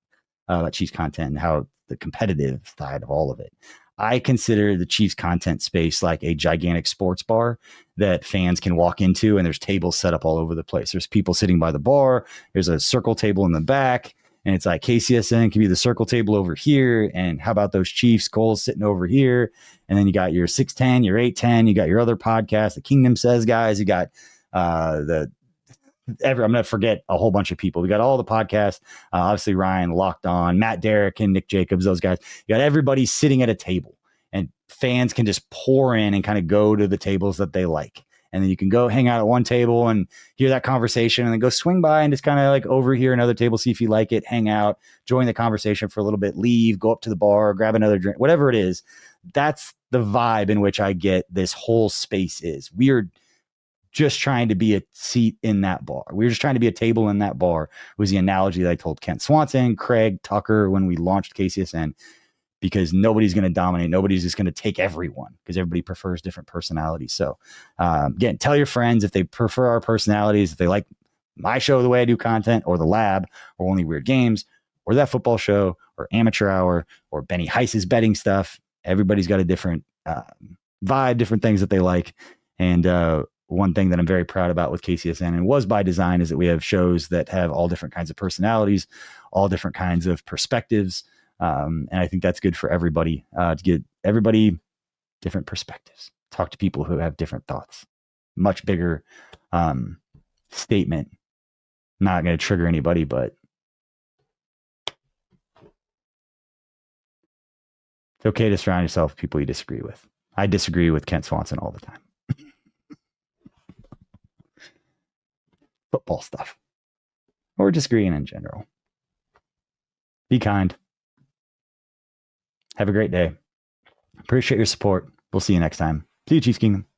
about Chiefs content and how the competitive side of all of it. I consider the Chiefs content space like a gigantic sports bar that fans can walk into, and there's tables set up all over the place. There's people sitting by the bar. There's a circle table in the back, and it's like KCSN can be the circle table over here. And how about those Chiefs? Cole's sitting over here. And then you got your 610, your 810, you got your other podcast, the Kingdom Says guys. You got I'm going to forget a whole bunch of people. We got all the podcasts, obviously Ryan, Locked On, Matt Derrick, and Nick Jacobs, those guys. You got everybody sitting at a table, and fans can just pour in and kind of go to the tables that they like. And then you can go hang out at one table and hear that conversation, and then go swing by and just kind of like over here another table, see if you like it, hang out, join the conversation for a little bit, leave, go up to the bar, grab another drink, whatever it is. That's the vibe in which I get this whole space is. We're just trying to be a seat in that bar. We're just trying to be a table in that bar, was the analogy that I told Kent Swanson, Craig, Tucker when we launched KCSN. because nobody's going to dominate. Nobody's just going to take everyone because everybody prefers different personalities. So again, tell your friends if they prefer our personalities, if they like my show, the way I do content, or the lab, or Only Weird Games, or that football show, or Amateur Hour, or Benny Heiss's betting stuff. Everybody's got a different vibe, different things that they like. And one thing that I'm very proud about with KCSN, and was by design, is that we have shows that have all different kinds of personalities, all different kinds of perspectives. And I think that's good for everybody, to get everybody different perspectives. Talk to people who have different thoughts. Much bigger statement. Not going to trigger anybody, but it's okay to surround yourself with people you disagree with. I disagree with Kent Swanson all the time. Football stuff. Or disagreeing in general. Be kind. Have a great day. Appreciate your support. We'll see you next time. See you, Chiefs Kingdom.